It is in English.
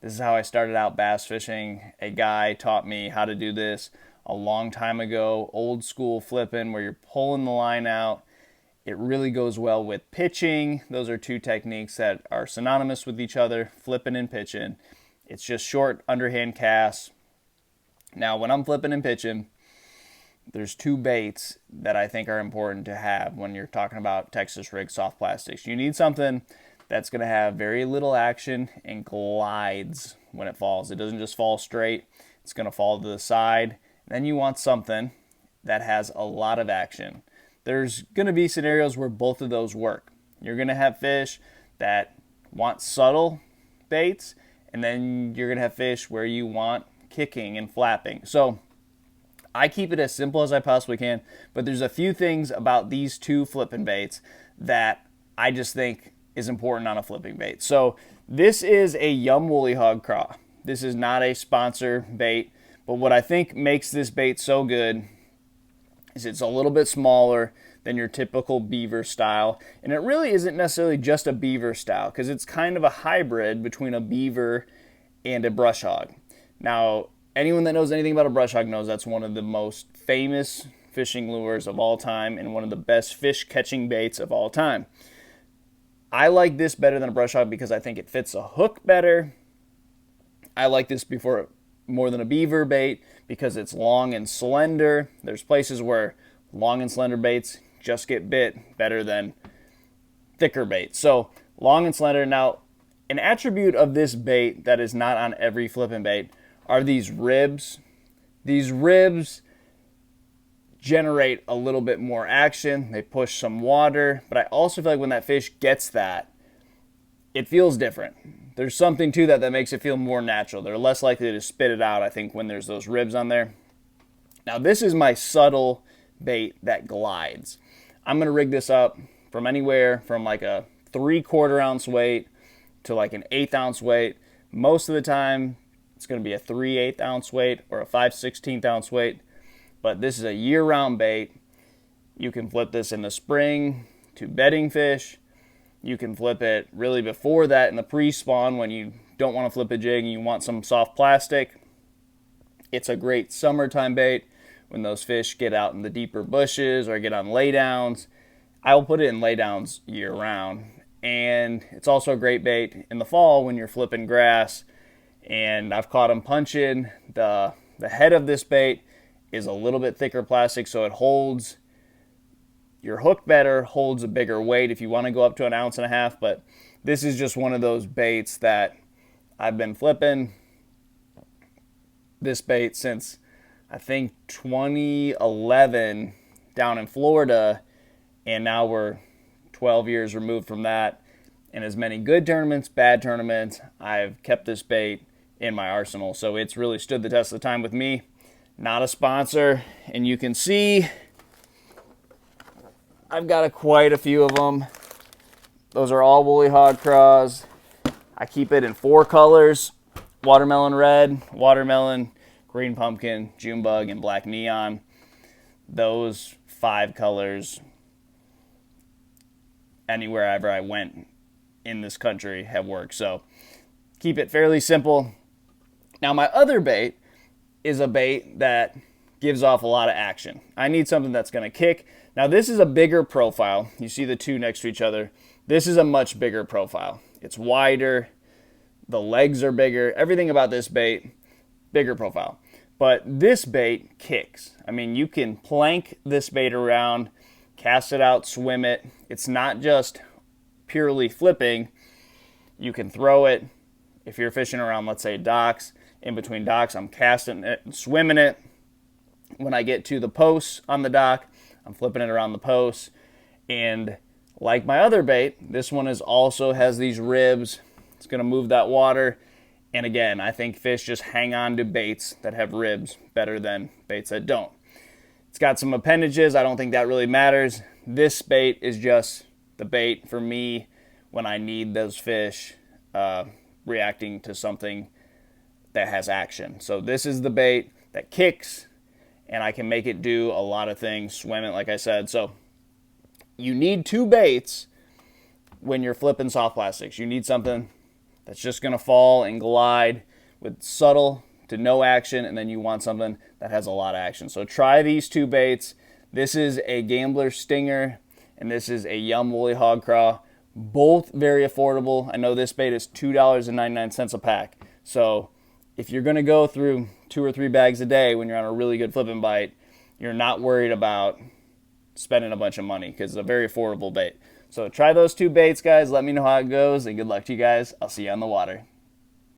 This is how I started out bass fishing. A guy taught me how to do this a long time ago, old school flipping where you're pulling the line out. It really goes well with pitching. Those are two techniques that are synonymous with each other, flipping and pitching. It's just short underhand casts. Now, when I'm flipping and pitching, there's two baits that I think are important to have when you're talking about Texas rig soft plastics. You need something that's going to have very little action and glides when it falls. It doesn't just fall straight, it's going to fall to the side. Then you want something that has a lot of action. There's going to be scenarios where both of those work. You're going to have fish that want subtle baits, and then you're going to have fish where you want kicking and flapping. So I keep it as simple as I possibly can, but there's a few things about these two flipping baits that I just think is important on a flipping bait. So this is a Yum Woolly Hog Craw. This is not a sponsor bait, but what I think makes this bait so good is it's a little bit smaller than your typical beaver style. And it really isn't necessarily just a beaver style because it's kind of a hybrid between a beaver and a brush hog. Now, anyone that knows anything about a brush hog knows that's one of the most famous fishing lures of all time and one of the best fish catching baits of all time. I like this better than a brush hog because I think it fits a hook better. I like this more than a beaver bait because it's long and slender. There's places where long and slender baits just get bit better than thicker baits. So long and slender. Now, an attribute of this bait that is not on every flipping bait are these ribs. These ribs generate a little bit more action. They push some water, but I also feel like when that fish gets that, it feels different. There's something to that that makes it feel more natural. They're less likely to spit it out, I think, when there's those ribs on there. Now, this is my subtle bait that glides. I'm going to rig this up from anywhere from like a 3/4 ounce weight to like an 1/8 ounce weight. Most of the time, it's going to be a 3/8 ounce weight or a 5/16 ounce weight. But this is a year-round bait. You can flip this in the spring to bedding fish. You can flip it really before that in the pre-spawn when you don't want to flip a jig and you want some soft plastic. It's a great summertime bait when those fish get out in the deeper bushes or get on laydowns. I will put it in laydowns year-round. And it's also a great bait in the fall when you're flipping grass. And I've caught them punching. The head of this bait is a little bit thicker plastic, so it holds your hook better, holds a bigger weight if you want to go up to 1.5 ounces. But this is just one of those baits that I've been flipping this bait since I think 2011 down in Florida, and now we're 12 years removed from that. In as many good tournaments, bad tournaments, I've kept this bait in my arsenal. So it's really stood the test of time with me. Not a sponsor, and you can see I've got quite a few of them. Those are all Woolly Hog Craws. I keep it in 4 colors: watermelon red, watermelon, green pumpkin, June bug, and black neon. Those 5 colors, anywhere ever I went in this country, have worked. So keep it fairly simple. Now, my other bait is a bait that gives off a lot of action. I need something that's going to kick. Now, this is a bigger profile. You see the two next to each other. This is a much bigger profile. It's wider. The legs are bigger. Everything about this bait, bigger profile. But this bait kicks. I mean, you can plank this bait around, cast it out, swim it. It's not just purely flipping. You can throw it. If you're fishing around, let's say, docks, in between docks, I'm casting it and swimming it. When I get to the posts on the dock, I'm flipping it around the posts. And like my other bait, this one also has these ribs. It's going to move that water. And again, I think fish just hang on to baits that have ribs better than baits that don't. It's got some appendages. I don't think that really matters. This bait is just the bait for me when I need those fish reacting to something that has action. So this is the bait that kicks, and I can make it do a lot of things, swim it, like I said. So you need 2 baits when you're flipping soft plastics. You need something that's just going to fall and glide with subtle to no action, and then you want something that has a lot of action. So try these two baits. This is a Gambler Stinger, and this is a Yum Woolly Hog Craw. Both very affordable. I know this bait is $2.99 a pack. So if you're going to go through 2 or 3 bags a day when you're on a really good flipping bite, you're not worried about spending a bunch of money because it's a very affordable bait. So try those two baits, guys. Let me know how it goes, and good luck to you guys. I'll see you on the water.